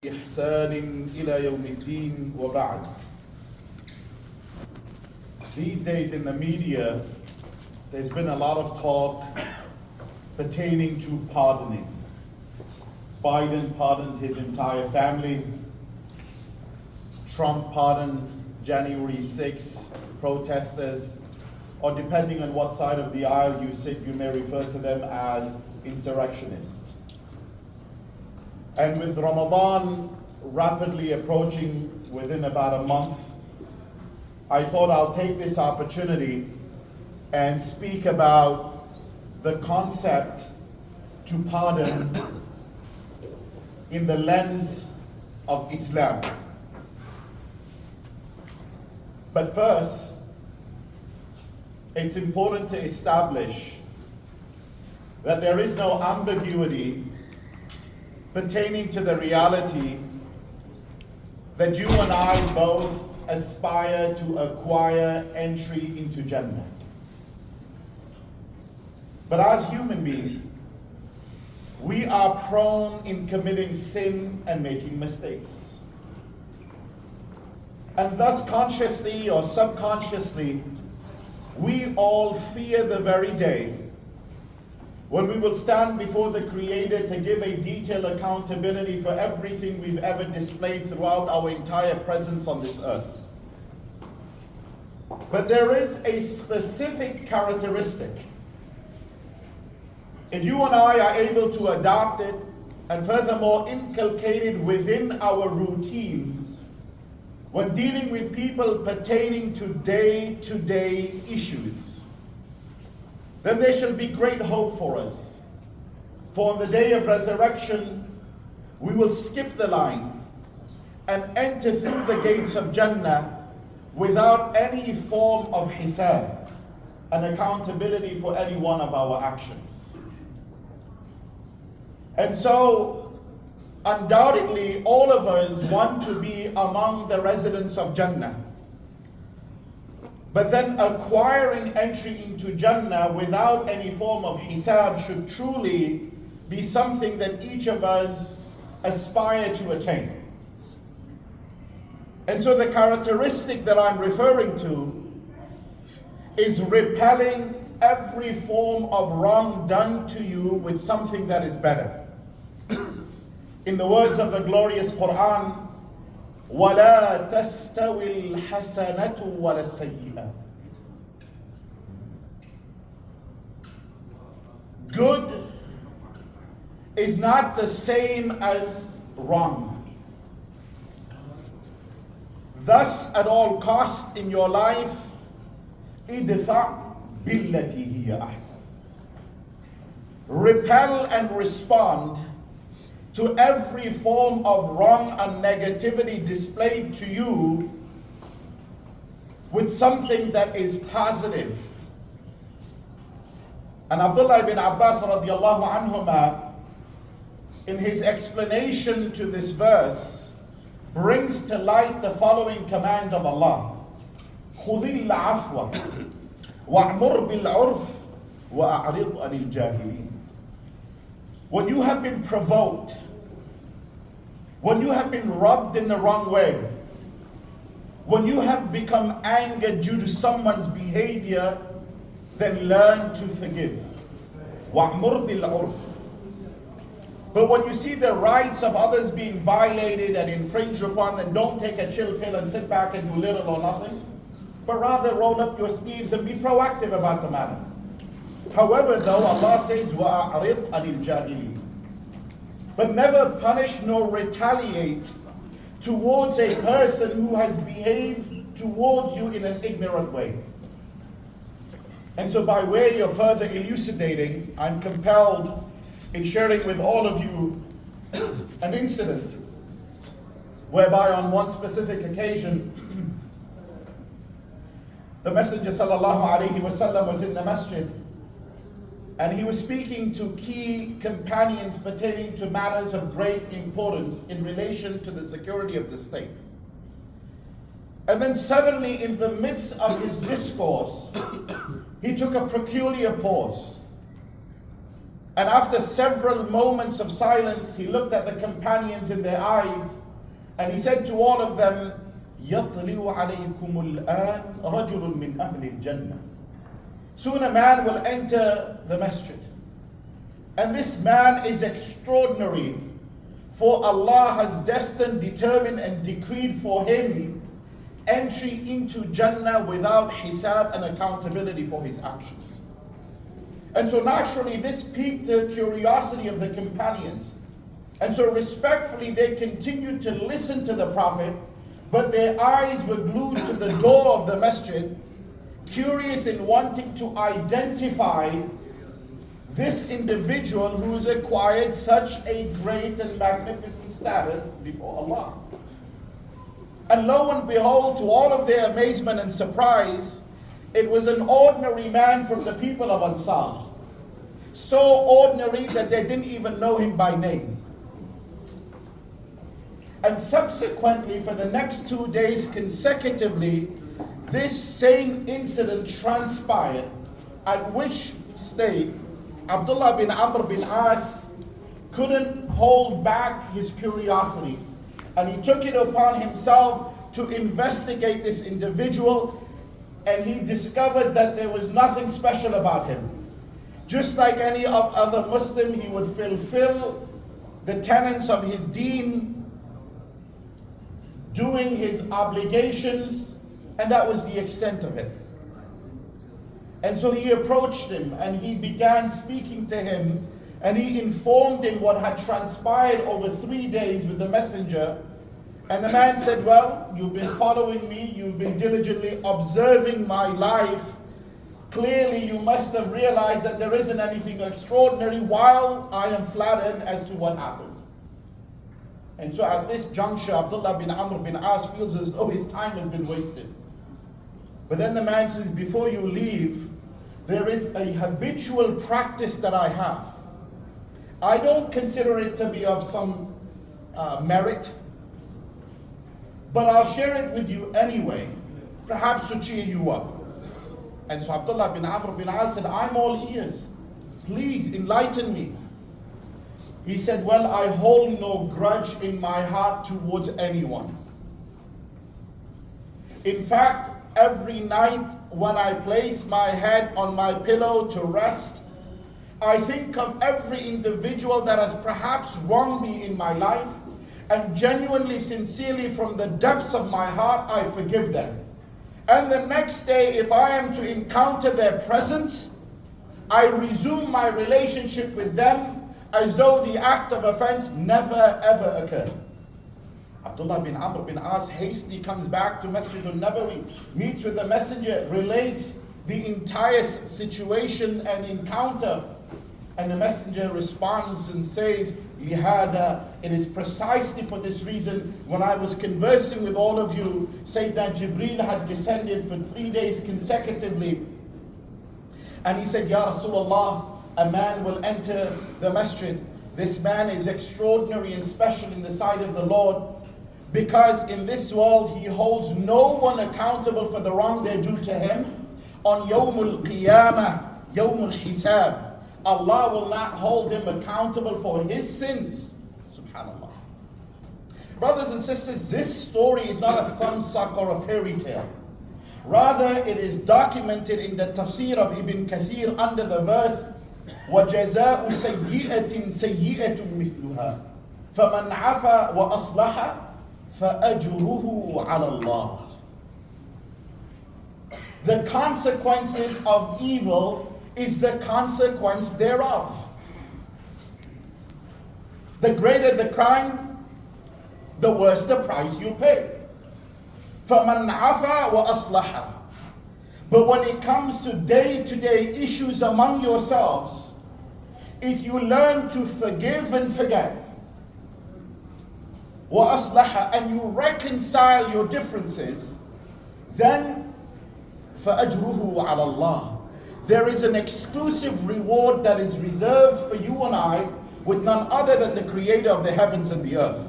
إحسان إلى يوم الدين وبعد. These days in the media, there's been a lot of talk pertaining to pardoning. Biden pardoned his entire family. Trump pardoned January 6 protesters, or depending on what side of the aisle you sit, you may refer to them as insurrectionists. And with Ramadan rapidly approaching within about a month, I thought I'll take this opportunity and speak about the concept to pardon in the lens of Islam. But first, it's important to establish that there is no ambiguity pertaining to the reality that you and I both aspire to acquire entry into Jummah. But as human beings, we are prone in committing sin and making mistakes. And thus, consciously or subconsciously, we all fear the very day when we will stand before the Creator to give a detailed accountability for everything we've ever displayed throughout our entire presence on this earth. But there is a specific characteristic. If you and I are able to adopt it and furthermore inculcate it within our routine when dealing with people pertaining to day-to-day issues, then there shall be great hope for us. For on the day of resurrection, we will skip the line and enter through the gates of Jannah without any form of hisab and accountability for any one of our actions. And so, undoubtedly, all of us want to be among the residents of Jannah. But then acquiring entry into Jannah without any form of hisab should truly be something that each of us aspire to attain. And so the characteristic that I'm referring to is repelling every form of wrong done to you with something that is better. In the words of the glorious Quran, وَلَا تَسْتَوِي الْحَسَنَةُ وَلَا السَّيِّئَةُ. Good is not the same as wrong. Thus, at all costs in your life, idfa' billati hiya ahsan. Repel and respond to every form of wrong and negativity displayed to you with something that is positive. And Abdullah ibn Abbas radiallahu anhuma, in his explanation to this verse, brings to light the following command of Allah: خُذِ الْعَفْوَ وَأْمُرْ بِالْعُرْفِ وَأَعْرِضْ عَنِ الْجَاهِلِينَ. When you have been provoked, when you have been rubbed in the wrong way, when you have become angered due to someone's behavior, then learn to forgive. وَأْمُرْ بِالْعُرْفِ. But when you see the rights of others being violated and infringed upon, then don't take a chill pill and sit back and do little or nothing, but rather roll up your sleeves and be proactive about the matter. However, though, Allah says, وَأَعْرِضْ عَنِ الْجَاهِلِينَ. But never punish nor retaliate towards a person who has behaved towards you in an ignorant way. And so by way of further elucidating, I'm compelled in sharing with all of you an incident whereby on one specific occasion, the Messenger sallallahu alaihi wasallam was in the masjid, and he was speaking to key companions pertaining to matters of great importance in relation to the security of the state. And then suddenly, in the midst of his discourse, he took a peculiar pause. And after several moments of silence, he looked at the companions in their eyes and he said to all of them, يَطْلِعُ عَلَيْكُمُ الْآنَ رَجُلٌ مِّنْ أَهْلِ الْجَنَّةِ. Soon a man will enter the masjid. And this man is extraordinary, for Allah has destined, determined and decreed for him entry into Jannah without hisab and accountability for his actions. And so naturally this piqued the curiosity of the companions. And so respectfully they continued to listen to the Prophet, but their eyes were glued to the door of the masjid, curious in wanting to identify this individual who's acquired such a great and magnificent status before Allah. And lo and behold, to all of their amazement and surprise, it was an ordinary man from the people of Ansar. So ordinary that they didn't even know him by name. And subsequently, for the next 2 days consecutively, this same incident transpired, at which state Abdullah bin Amr bin As couldn't hold back his curiosity. And he took it upon himself to investigate this individual, and he discovered that there was nothing special about him. Just like any other Muslim, he would fulfill the tenets of his deen, doing his obligations, and that was the extent of it. And so he approached him and he began speaking to him, and he informed him what had transpired over 3 days with the messenger. And the man said, well, you've been following me, you've been diligently observing my life. Clearly you must have realized that there isn't anything extraordinary, while I am flattered as to what happened. And so at this juncture, Abdullah bin Amr bin As feels as though his time has been wasted. But then the man says, before you leave, there is a habitual practice that I have. I don't consider it to be of some merit, but I'll share it with you anyway, perhaps to cheer you up. And so Abdullah bin Amr bin As said, I'm all ears. Please enlighten me. He said, well, I hold no grudge in my heart towards anyone. In fact, every night when I place my head on my pillow to rest, I think of every individual that has perhaps wronged me in my life, and genuinely, sincerely, from the depths of my heart, I forgive them. And the next day, if I am to encounter their presence, I resume my relationship with them as though the act of offense never ever occurred. Abdullah bin Amr bin As hastily comes back to Masjid al-Nabawi, meets with the messenger, relates the entire situation and encounter. And the messenger responds and says, لِهَذَا, it is precisely for this reason, when I was conversing with all of you, Sayyidina Jibreel had descended for 3 days consecutively. And he said, Ya Rasulullah, a man will enter the masjid. This man is extraordinary and special in the sight of the Lord, because in this world he holds no one accountable for the wrong they do to him. On Yawmul Qiyamah, Yawmul Hisab, Allah will not hold him accountable for his sins. Subhanallah. Brothers and sisters, this story is not a thumbsuck or a fairy tale. Rather, it is documented in the tafsir of Ibn Kathir under the verse, وَجَزَاءُ سَيِّئَةٍ سَيِّئَةٌ مِثْلُهَا فَمَنْ عَفَى وَأَصْلَحَ فَأَجْرُهُ عَلَى اللَّهِ. The consequences of evil is the consequence thereof. The greater the crime, the worse the price you pay. فَمَنْ عَفَى وَأَصْلَحَ. But when it comes to day-to-day issues among yourselves, if you learn to forgive and forget, وَأَصْلَحَ, and you reconcile your differences, then فَأَجْرُهُ عَلَى اللَّهِ. There is an exclusive reward that is reserved for you and I with none other than the creator of the heavens and the earth.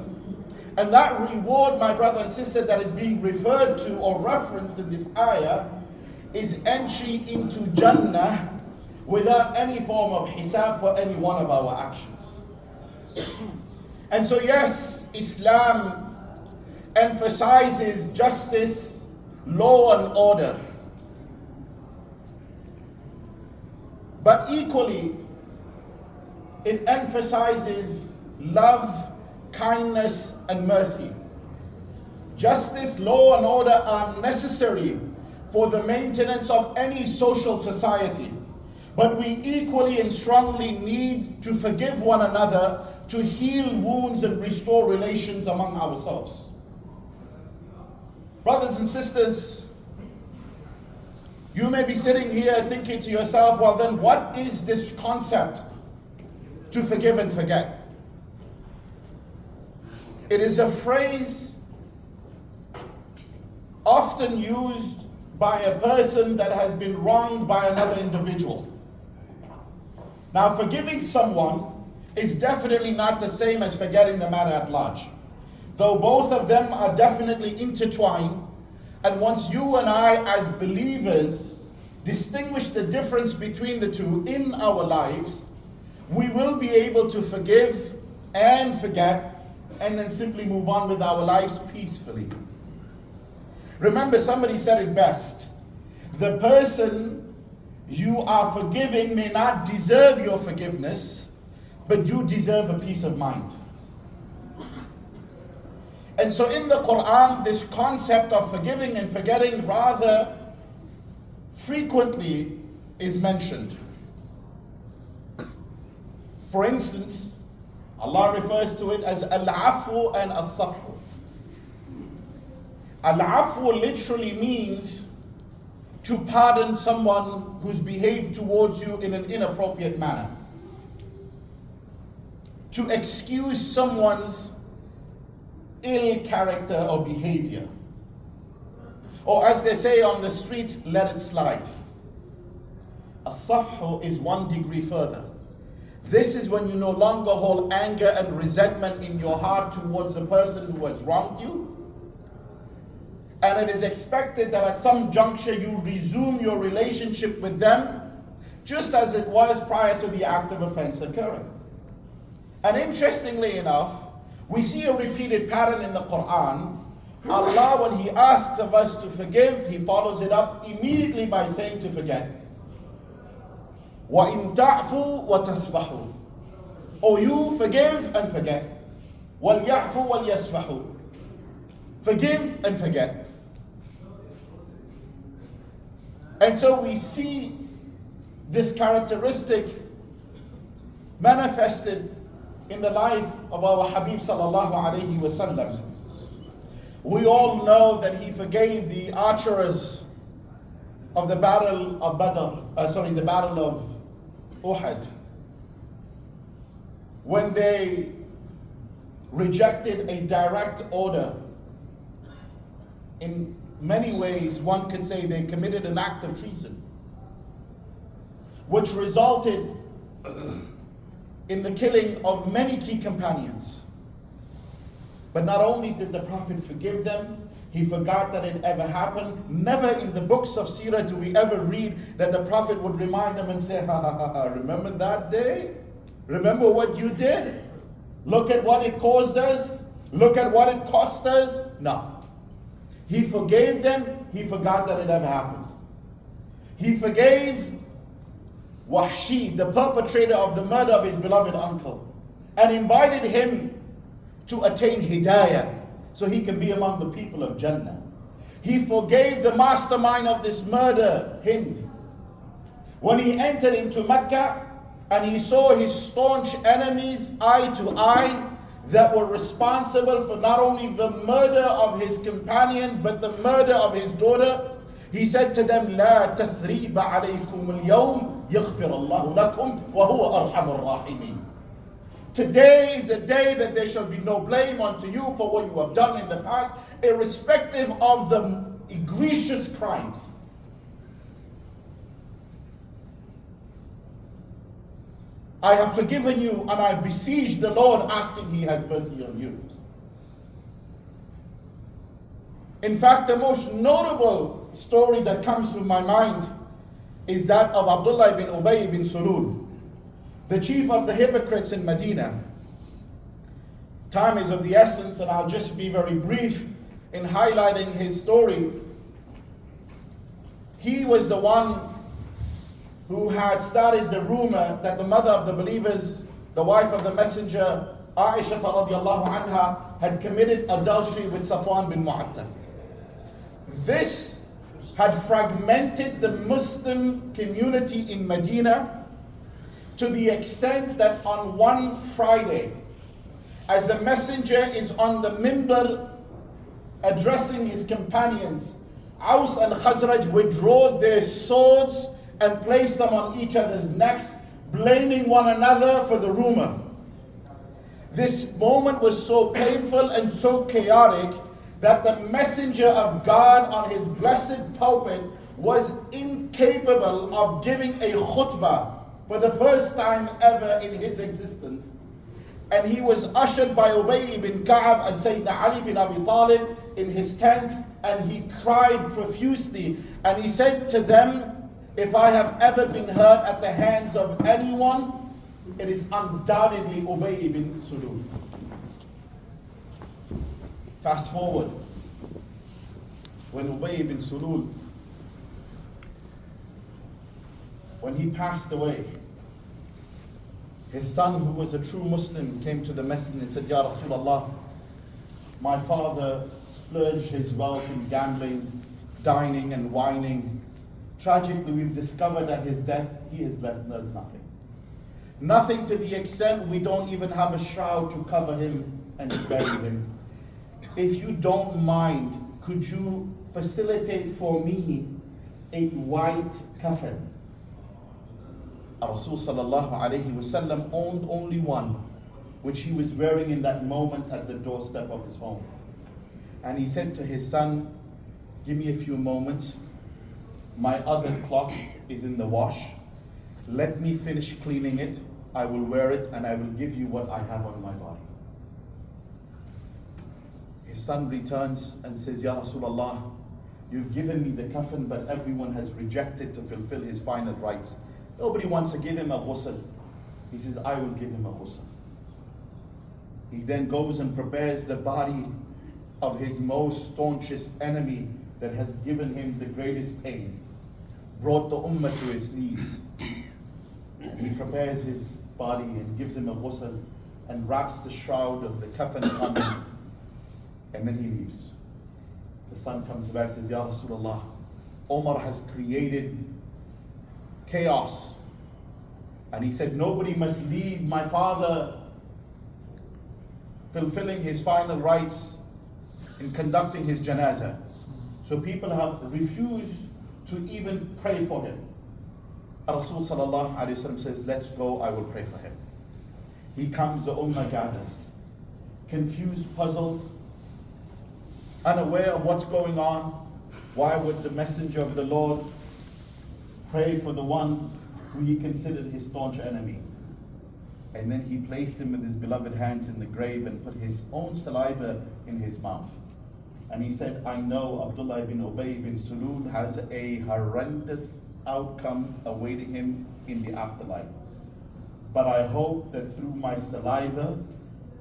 And that reward, my brother and sister, that is being referred to or referenced in this ayah is entry into Jannah without any form of hisab for any one of our actions. And so yes, Islam emphasizes justice, law and order. But equally, it emphasizes love, kindness and mercy. Justice, law and order are necessary for the maintenance of any social society. But we equally and strongly need to forgive one another to heal wounds and restore relations among ourselves. Brothers and sisters, you may be sitting here thinking to yourself, well then what is this concept to forgive and forget? It is a phrase often used by a person that has been wronged by another individual. Now, forgiving someone is definitely not the same as forgetting the matter at large. Though both of them are definitely intertwined, and once you and I as believers distinguish the difference between the two in our lives, we will be able to forgive and forget and then simply move on with our lives peacefully. Remember, somebody said it best. The person you are forgiving may not deserve your forgiveness, but you deserve a peace of mind. And so in the Quran, this concept of forgiving and forgetting rather frequently is mentioned. For instance, Allah refers to it as al-afu and as-safhu. Al-afu literally means to pardon someone who's behaved towards you in an inappropriate manner. To excuse someone's ill character or behavior. Or as they say on the streets, let it slide. As-safhu is 1 degree further. This is when you no longer hold anger and resentment in your heart towards a person who has wronged you. And it is expected that at some juncture you resume your relationship with them just as it was prior to the act of offense occurring. And interestingly enough, we see a repeated pattern in the Quran. Allah, when He asks of us to forgive, He follows it up immediately by saying to forget. وَإِن تَعْفُوا وَتَصْفَحُوا. Or you forgive and forget. وَلْيَعْفُوا وَلْيَصْفَحُوا. Forgive and forget. And so we see this characteristic manifested in the life of our Habib sallallahu alaihi wasallam. We all know that he forgave the archers of the battle of the battle of Uhud, when they rejected a direct order. In many ways, one could say they committed an act of treason, which resulted in the killing of many key companions. But not only did the Prophet forgive them, he forgot that it ever happened. Never in the books of Seerah do we ever read that the Prophet would remind them and say, ha ha ha ha, remember that day? Remember what you did? Look at what it caused us. Look at what it cost us. No. He forgave them. He forgot that it ever happened. He forgave Wahshi, the perpetrator of the murder of his beloved uncle, and invited him to attain hidayah so he can be among the people of Jannah. He forgave the mastermind of this murder, Hind. When he entered into Mecca and he saw his staunch enemies eye to eye that were responsible for not only the murder of his companions but the murder of his daughter, he said to them, لا تثريب عليكم اليوم يغفر الله لكم وهو أرحم الراحمين. Today is a day that there shall be no blame unto you for what you have done in the past, irrespective of the egregious crimes. I have forgiven you and I beseech the Lord, asking He has mercy on you. In fact, the most notable story that comes to my mind is that of Abdullah ibn Ubay ibn Sulul, the chief of the hypocrites in Medina. Time is of the essence, and I'll just be very brief in highlighting his story. He was the one who had started the rumor that the mother of the believers, the wife of the messenger, Aisha radiallahu anha, had committed adultery with Safwan bin Mu'attal. This had fragmented the Muslim community in Medina to the extent that on one Friday, as the messenger is on the minbar addressing his companions, Aus and Khazraj would draw their swords and place them on each other's necks, blaming one another for the rumor. This moment was so painful and so chaotic that the messenger of God on his blessed pulpit was incapable of giving a khutbah for the first time ever in his existence. And he was ushered by Ubay ibn Ka'ab and Sayyidina Ali bin Abi Talib in his tent, and he cried profusely, and he said to them, if I have ever been hurt at the hands of anyone, it is undoubtedly Ubay ibn Sulul. Fast forward, when Ubay ibn Sulul, when he passed away, his son, who was a true Muslim, came to the Messenger and said, Ya Rasulullah, my father splurged his wealth in gambling, dining and wining. Tragically, we've discovered at his death, he has left us nothing. Nothing to the extent we don't even have a shroud to cover him and bury him. If you don't mind, could you facilitate for me a white kafan? Rasul sallallahu alayhi wasallam owned only one, which he was wearing in that moment at the doorstep of his home. And he said to his son, give me a few moments. My other cloth is in the wash. Let me finish cleaning it. I will wear it and I will give you what I have on my body. His son returns and says, Ya Rasulullah, you've given me the kafan, but everyone has rejected to fulfill his final rites. Nobody wants to give him a ghusl. He says, I will give him a ghusl. He then goes and prepares the body of his most staunchest enemy that has given him the greatest pain, brought the ummah to its knees. He prepares his body and gives him a ghusl and wraps the shroud of the kafan on him, and then he leaves. The son comes back and says, Ya Rasulullah, Omar has created chaos. And he said, nobody must leave my father fulfilling his final rites in conducting his janazah. So people have refused to even pray for him. Rasul sallallahu alayhi wa sallam says, let's go, I will pray for him. He comes, the ummah gathers, confused, puzzled, unaware of what's going on. Why would the messenger of the Lord pray for the one who he considered his staunch enemy? And then he placed him with his beloved hands in the grave and put his own saliva in his mouth. And he said, I know Abdullah ibn Ubay ibn Sulul has a horrendous outcome awaiting him in the afterlife. But I hope that through my saliva,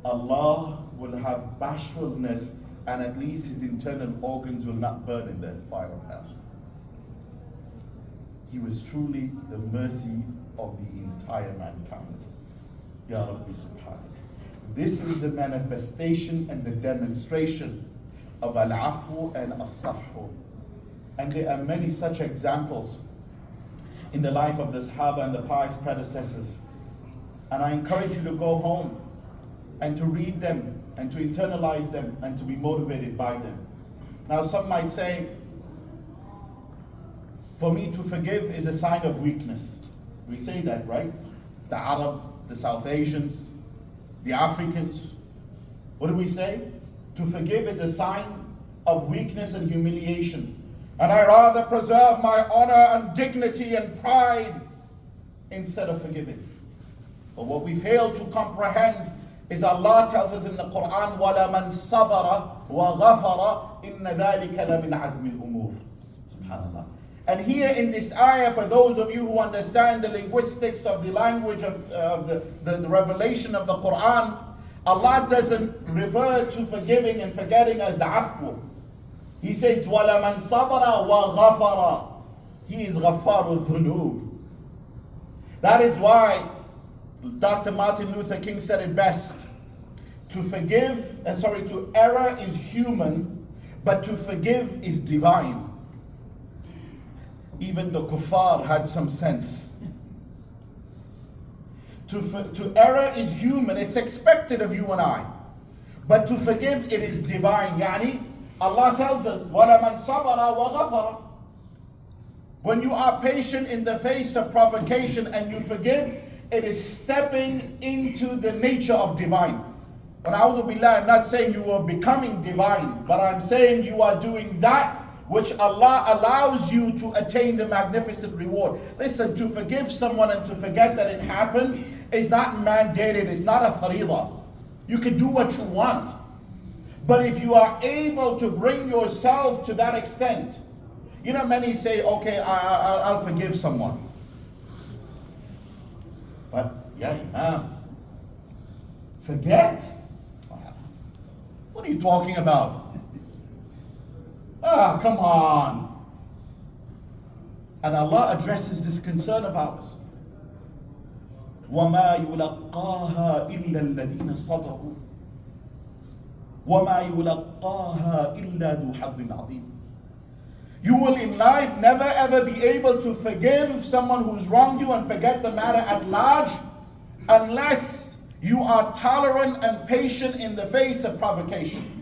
Allah will have bashfulness, and at least his internal organs will not burn in the fire of hell. He was truly the mercy of the entire mankind. Ya Rabbi Subhanahu. This is the manifestation and the demonstration of al-afu and as-safhu. And there are many such examples in the life of the Sahaba and the pious predecessors. And I encourage you to go home and to read them and to internalize them and to be motivated by them. Now some might say, for me to forgive is a sign of weakness. We say that, right? The Arab, the South Asians, the Africans. What do we say? To forgive is a sign of weakness and humiliation. And I rather preserve my honor and dignity and pride instead of forgiving. But what we fail to comprehend is Allah tells us in the Quran, وَلَمَنْ صَبَرَ وَغَفَرَ إِنَّ ذَلِكَ لَمِنْ عَزْمِ الْأُمُورِ. Subhanallah. And here in this ayah, for those of you who understand the linguistics of the language of the revelation of the Quran, Allah doesn't refer to forgiving and forgetting as afwu. He says, وَلَمَنْ صَبَرَ وَغَفَرَ. He is غَفَّارُ الذُّنُوبِ. That is why Dr. Martin Luther King said it best. To err is human, but to forgive is divine. Even the kuffar had some sense. To error is human, it's expected of you and I. But to forgive, it is divine. Yani, Allah tells us, وَلَمَنْ صَبَرَ وَغَفَرَ. When you are patient in the face of provocation and you forgive, it is stepping into the nature of divine. But a'udhu billah, I'm not saying you are becoming divine, but I'm saying you are doing that which Allah allows you to attain the magnificent reward. Listen, to forgive someone and to forget that it happened is not mandated, it's not a faridah. You can do what you want. But if you are able to bring yourself to that extent, you know, many say, okay, I'll forgive someone. But, yeah, forget? What are you talking about? Ah, come on. And Allah addresses this concern of ours. وَمَا يُلَقَّاهَا إِلَّا الَّذِينَ صَبَرُوا وَمَا يُلَقَّاهَا إِلَّا ذُو حَظٍّ عَظِيمٍ. You will in life never ever be able to forgive someone who's wronged you and forget the matter at large unless you are tolerant and patient in the face of provocation.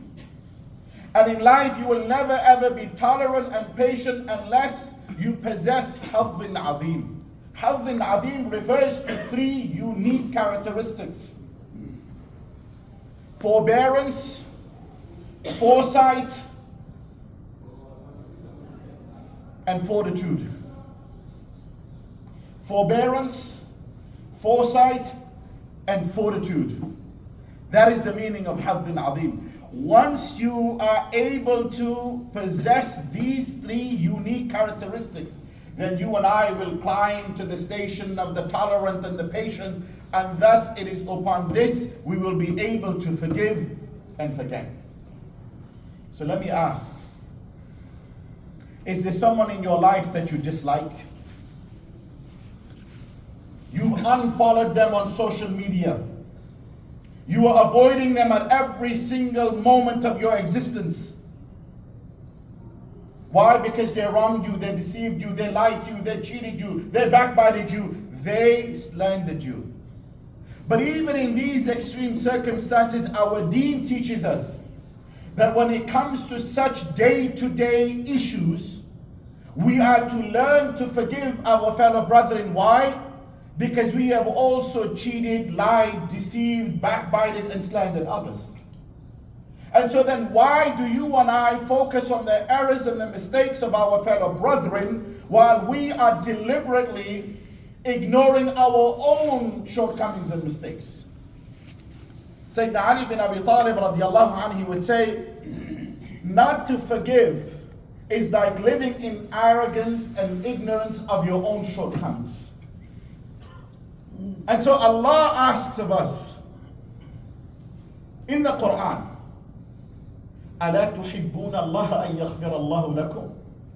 And in life you will never ever be tolerant and patient unless you possess حظٍ عظيم. حظٍ عظيم refers to three unique characteristics: forbearance, foresight, and fortitude. Forbearance, foresight, and fortitude. That is the meaning of حظٍ عظيم. Once you are able to possess these three unique characteristics, then you and I will climb to the station of the tolerant and the patient, and thus it is upon this we will be able to forgive and forget. So let me ask, is there someone in your life that you dislike? You've unfollowed them on social media. You are avoiding them at every single moment of your existence. Why? Because they wronged you, they deceived you, they lied to you, they cheated you, they backbited you, they slandered you. But even in these extreme circumstances, our deen teaches us that when it comes to such day-to-day issues, we are to learn to forgive our fellow brethren. Why? Because we have also cheated, lied, deceived, backbited, and slandered others. And so then why do you and I focus on the errors and the mistakes of our fellow brethren while we are deliberately ignoring our own shortcomings and mistakes? Sayyidina Ali bin Abi Talib radiallahu anhu, he would say, not to forgive is like living in arrogance and ignorance of your own shortcomings. And so Allah asks of us in the Quran, أَلَا تُحِبُّونَ اللَّهَ أَن يَغْفِرَ اللَّهُ لَكُمْ.